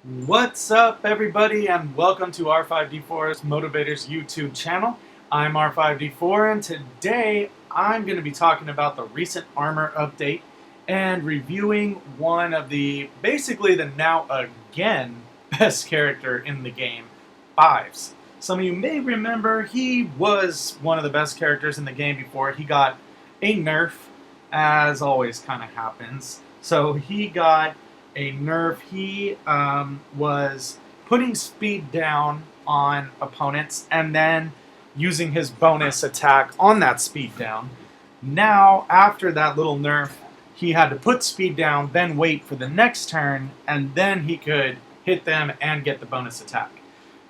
What's up, everybody, and welcome to R5D4's Motivators YouTube channel. I'm R5D4, and today I'm going to be talking about the recent armor update and reviewing one of basically the now again best character in the game, Fives. Some of you may remember he was one of the best characters in the game before he got a nerf, as always kind of happens. So he got a nerf. He was putting speed down on opponents and then using his bonus attack on that speed down. Now, after that little nerf, he had to put speed down, then wait for the next turn, and then he could hit them and get the bonus attack.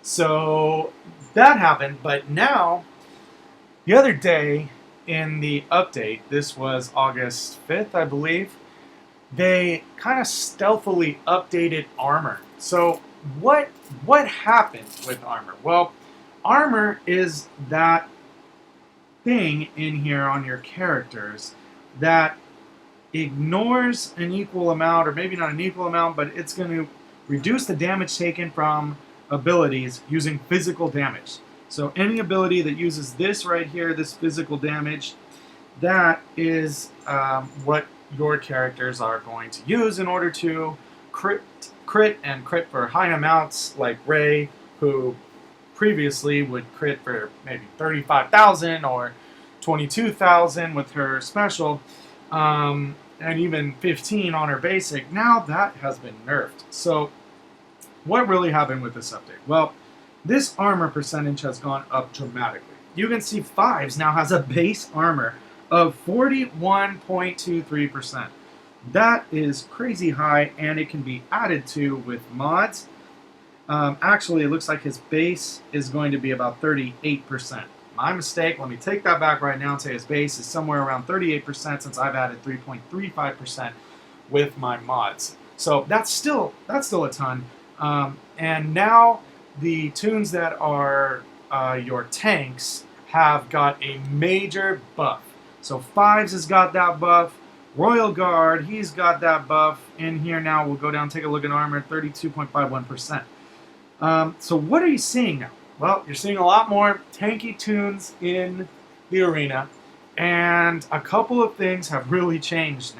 So that happened, but now, the other day in the update, this was August 5th, I believe, they kind of stealthily updated armor. So what happened with armor? Well, armor is that thing in here on your characters that ignores an equal amount, or maybe not an equal amount, but it's going to reduce the damage taken from abilities using physical damage. So any ability that uses this right here, this physical damage, that is what your characters are going to use in order to crit for high amounts, like Ray, who previously would crit for maybe 35,000 or 22,000 with her special, and even 15 on her basic. Now that has been nerfed. So what really happened with this update? Well, this armor percentage has gone up dramatically. You can see Fives now has a base armor of 41.23%. That is crazy high, and it can be added to with mods. Actually, it looks like his base is going to be about 38%. My mistake. Let me take that back right now and say his base is somewhere around 38% since I've added 3.35% with my mods. So that's still a ton. And now the toons that are your tanks have got a major buff. So Fives has got that buff. Royal Guard, he's got that buff. In here now, we'll go down and take a look at armor, 32.51%. So what are you seeing now? Well, you're seeing a lot more tanky toons in the arena, and a couple of things have really changed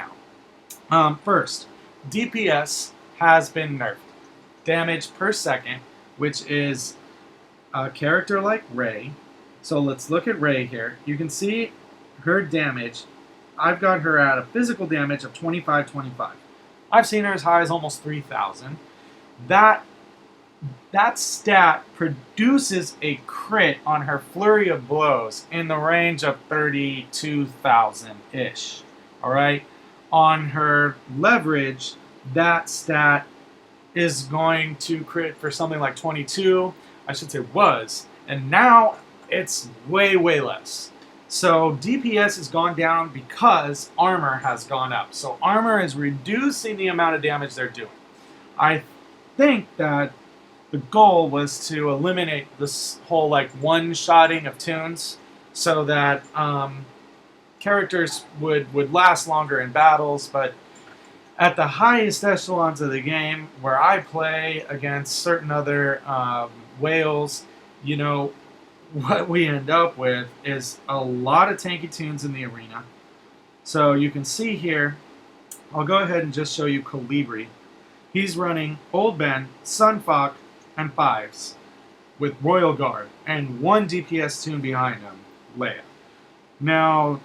now. First, DPS has been nerfed. Damage per second, which is a character like Ray. So let's look at Ray here. You can see her damage. I've got her at a physical damage of 2525. I've seen her as high as almost 3,000. That stat produces a crit on her flurry of blows in the range of 32,000-ish. Alright? On her leverage, that stat is going to crit for something like 22. I should say was. And now it's way, way less. So DPS has gone down because armor has gone up. So armor is reducing the amount of damage they're doing. I think that the goal was to eliminate this whole one-shotting of toons so that characters would last longer in battles. But at the highest echelons of the game, where I play against certain other whales, you know, what we end up with is a lot of tanky toons in the arena. So you can see here, I'll go ahead and just show you Kolibri. He's running Old Ben, Sunfuck, and Fives with Royal Guard, and one DPS toon behind him, Leia. Now,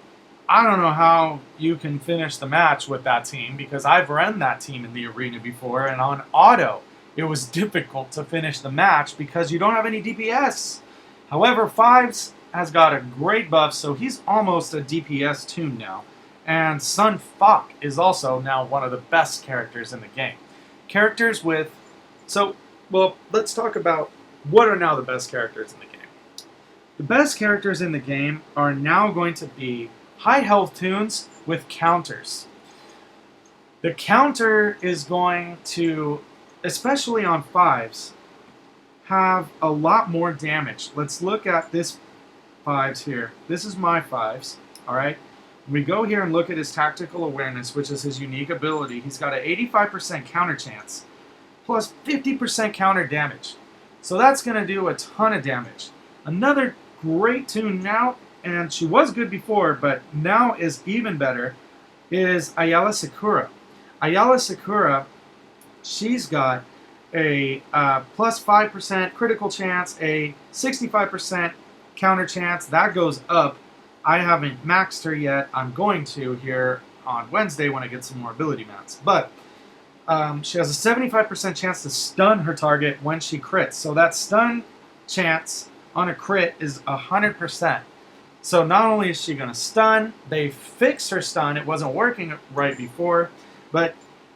I don't know how you can finish the match with that team, because I've run that team in the arena before, and on auto, it was difficult to finish the match because you don't have any DPS. However, Fives has got a great buff, so he's almost a DPS toon now. And Sunfuck is also now one of the best characters in the game. Characters with... well, let's talk about what are now the best characters in the game. The best characters in the game are now going to be high health toons with counters. The counter is going to, especially on Fives, have a lot more damage. Let's look at this Fives here. This is my Fives, alright? We go here and look at his tactical awareness, which is his unique ability. He's got an 85% counter chance plus 50% counter damage. So that's going to do a ton of damage. Another great toon now, and she was good before, but now is even better, is Ayala Sakura. Ayala Sakura, she's got a plus 5% critical chance, a 65% counter chance. That goes up. I haven't maxed her yet. I'm going to here on Wednesday when I get some more ability mats. But she has a 75% chance to stun her target when she crits. So that stun chance on a crit is 100%. So not only is she going to stun, they fixed her stun. It wasn't working right before, but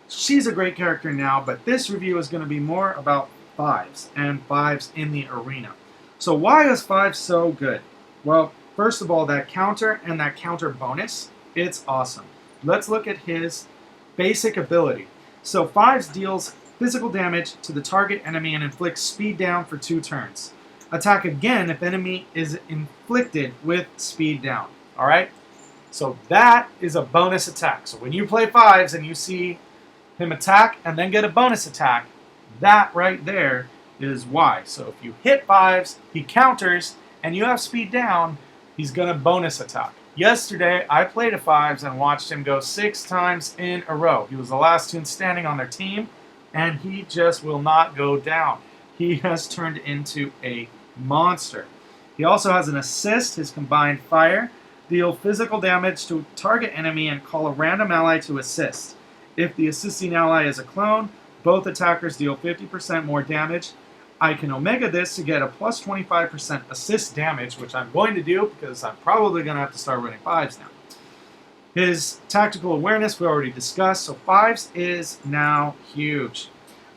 she's a great character now. But this review is going to be more about fives and fives in the arena. So why is five so good? Well, first of all, that counter and that counter bonus, it's awesome. Let's look at his basic ability. So fives deals physical damage to the target enemy and inflicts speed down for 2 turns. Attack again if enemy is inflicted with speed down. Alright? So that is a bonus attack. So when you play fives and you see him attack and then get a bonus attack, that right there is why. So if you hit fives, he counters, and you have speed down, he's going to bonus attack. Yesterday, I played a fives and watched him go 6 times in a row. He was the last toon standing on their team, and he just will not go down. He has turned into a monster. He also has an assist, his combined fire. Deal physical damage to a target enemy and call a random ally to assist. If the assisting ally is a clone, both attackers deal 50% more damage. I can omega this to get a plus 25% assist damage, which I'm going to do because I'm probably going to have to start running fives now. His tactical awareness we already discussed, so fives is now huge.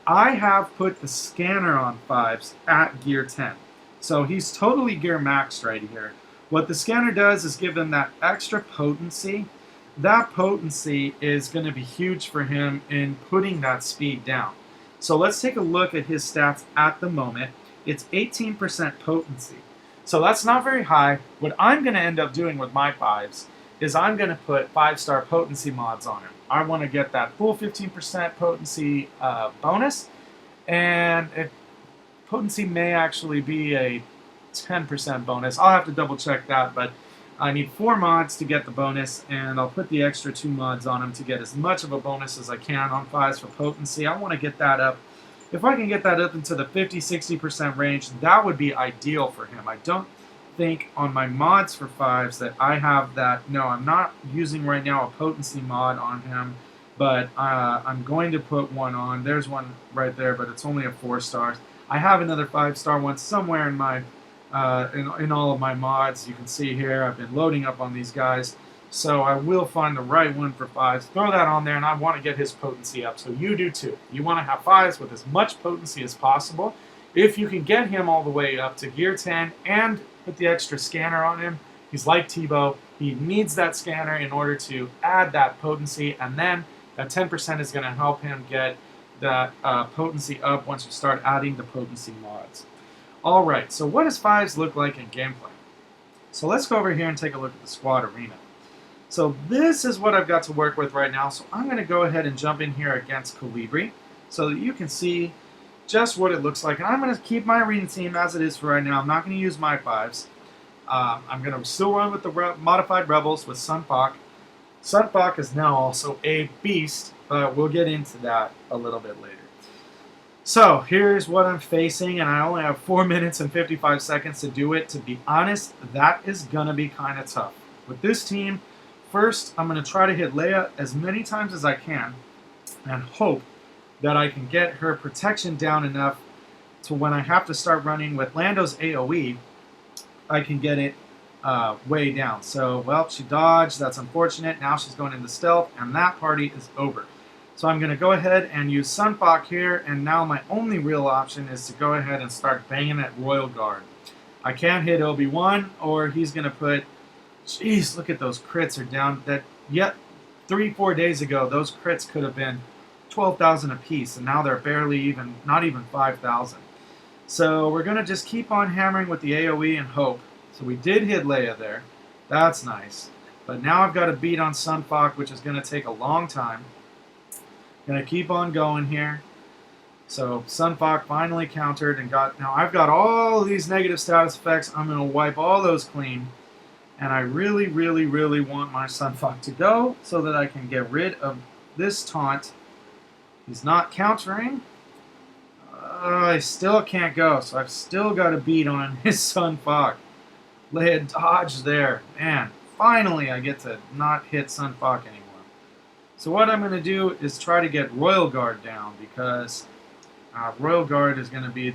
I have put the scanner on fives at gear 10. So he's totally gear maxed right here. What the scanner does is give him that extra potency. That potency is going to be huge for him in putting that speed down. So let's take a look at his stats at the moment. It's 18% potency. So that's not very high. What I'm going to end up doing with my fives is I'm going to put 5-star potency mods on him. I want to get that full 15% potency bonus, and potency may actually be a 10% bonus. I'll have to double check that, but I need 4 mods to get the bonus, and I'll put the extra 2 mods on him to get as much of a bonus as I can on fives for potency. I want to get that up. If I can get that up into the 50-60% range, that would be ideal for him. I don't think on my mods for fives that I have that. No, I'm not using right now a potency mod on him, but I'm going to put one on. There's one right there, but it's only a 4 stars. I have another 5-star one somewhere in my in all of my mods. You can see here I've been loading up on these guys, so I will find the right one for fives, throw that on there, and I want to get his potency up. So you do too. You want to have fives with as much potency as possible. If you can get him all the way up to gear 10 and put the extra scanner on him, he's like Tebow. He needs that scanner in order to add that potency, and then that 10% is going to help him get that potency up once you start adding the potency mods. Alright, so what does fives look like in gameplay? So let's go over here and take a look at the squad arena. So this is what I've got to work with right now, so I'm going to go ahead and jump in here against Kolibri so that you can see just what it looks like. And I'm going to keep my arena team as it is for right now. I'm not going to use my fives. I'm going to still run with the modified rebels with Sunfok. Sunfok is now also a beast, but we'll get into that a little bit later. So here's what I'm facing, and I only have 4 minutes and 55 seconds to do it. To be honest, that is going to be kind of tough. With this team, first I'm going to try to hit Leia as many times as I can and hope that I can get her protection down enough to when I have to start running with Lando's AoE, I can get it way down. So, well, she dodged. That's unfortunate. Now she's going into stealth, and that party is over. So I'm going to go ahead and use Sunfok here, and now my only real option is to go ahead and start banging at Royal Guard. I can't hit Obi-Wan, or he's going to put... Jeez, look at those crits are down. That yet 3-4 days ago, those crits could have been 12,000 apiece, and now they're barely even, not even 5,000. So we're going to just keep on hammering with the AoE and hope. So we did hit Leia there. That's nice. But now I've got to beat on Sunfok, which is going to take a long time. Gonna keep on going here. So Sunfok finally countered and got, now I've got all these negative status effects. I'm going to wipe all those clean. And I really, really, really want my Sunfok to go so that I can get rid of this taunt. He's not countering. I still can't go, so I've still got a beat on his Sunfok. Leia dodged there. Man, finally I get to not hit Sunfok anymore. So what I'm going to do is try to get Royal Guard down, because Royal Guard is going to be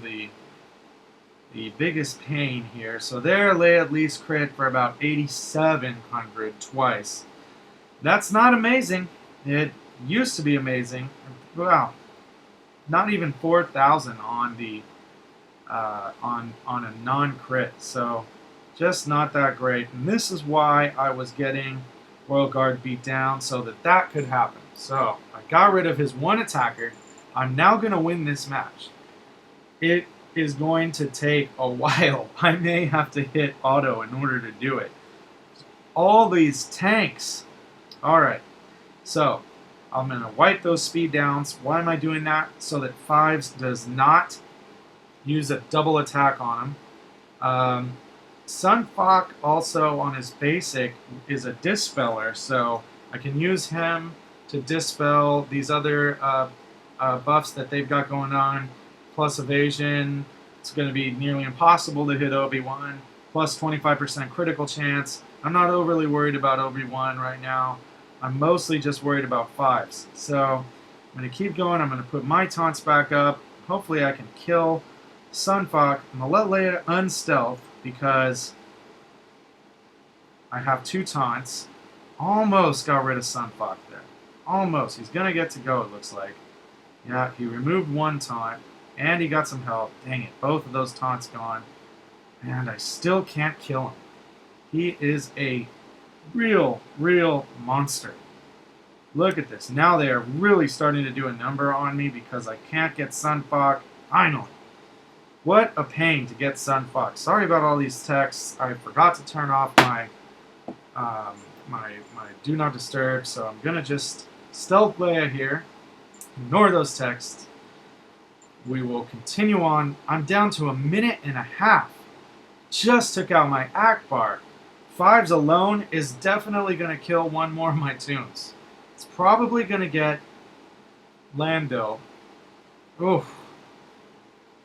the biggest pain here. So there, Leia at least crit for about 8,700 twice. That's not amazing. It used to be amazing. Wow, not even 4,000 on the on a non-crit. So just not that great. And this is why I was getting Royal Guard beat down, so that could happen. So I got rid of his one attacker. I'm now going to win this match. It is going to take a while. I may have to hit auto in order to do it. All these tanks. Alright, so I'm going to wipe those speed downs. Why am I doing that? So that Fives does not use a double attack on him. Sunfok also on his basic is a dispeller, so I can use him to dispel these other buffs that they've got going on. Plus evasion, it's going to be nearly impossible to hit Obi-Wan. Plus 25% critical chance. I'm not overly worried about Obi-Wan right now. I'm mostly just worried about Fives. So I'm going to keep going. I'm going to put my taunts back up. Hopefully I can kill Sunfok. I'm going to let Leia unstealth because I have two taunts. Almost got rid of Sunfok there. Almost. He's going to get to go, it looks like. Yeah, he removed one taunt. And he got some help. Dang it, both of those taunts gone. And I still can't kill him. He is a real monster. Look at this. Now they are really starting to do a number on me because I can't get Sunfok. Finally. What a pain to get Sunfok. Sorry about all these texts. I forgot to turn off my my Do Not Disturb, so I'm going to just stealth Leia here. Ignore those texts. We will continue on. I'm down to 1.5 minutes. Just took out my Akbar. Fives alone is definitely going to kill one more of my toons. It's probably going to get Lando. Oof.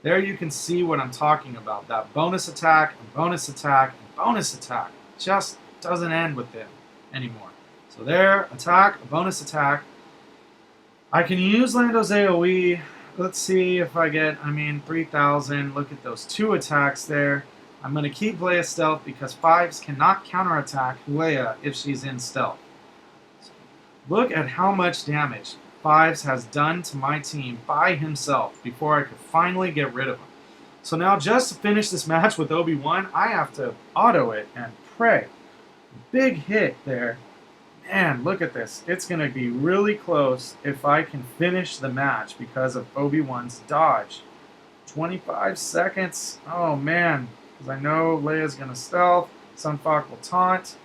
There you can see what I'm talking about. That bonus attack, and bonus attack, and bonus attack. Just doesn't end with them anymore. So there, attack, a bonus attack. I can use Lando's AoE. Let's see if I get, 3,000. Look at those two attacks there. I'm going to keep Leia stealth because Fives cannot counterattack Leia if she's in stealth. So look at how much damage Fives has done to my team by himself before I could finally get rid of him. So now just to finish this match with Obi-Wan, I have to auto it and pray. Big hit there. Man, look at this. It's going to be really close if I can finish the match because of Obi-Wan's dodge. 25 seconds. Oh, man. Because I know Leia's going to stealth. Sunfok will taunt.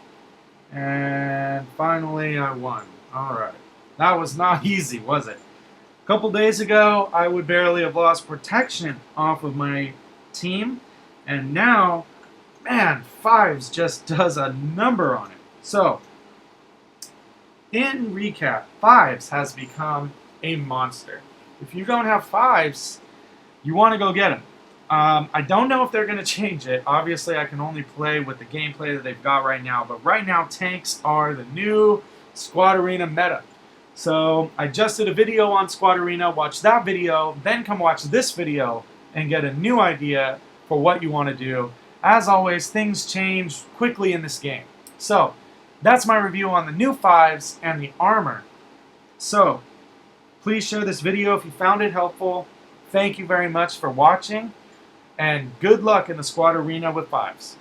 And finally, I won. All right. That was not easy, was it? A couple days ago, I would barely have lost protection off of my team. And now, man, Fives just does a number on it. So, in recap, Fives has become a monster. If you don't have Fives, you want to go get him. I don't know if they're going to change it. Obviously, I can only play with the gameplay that they've got right now. But right now, tanks are the new Squad Arena meta. So I just did a video on Squad Arena. Watch that video, then come watch this video and get a new idea for what you want to do. As always, things change quickly in this game. So that's my review on the new Fives and the armor. So please share this video if you found it helpful. Thank you very much for watching. And good luck in the Squad Arena with Fives.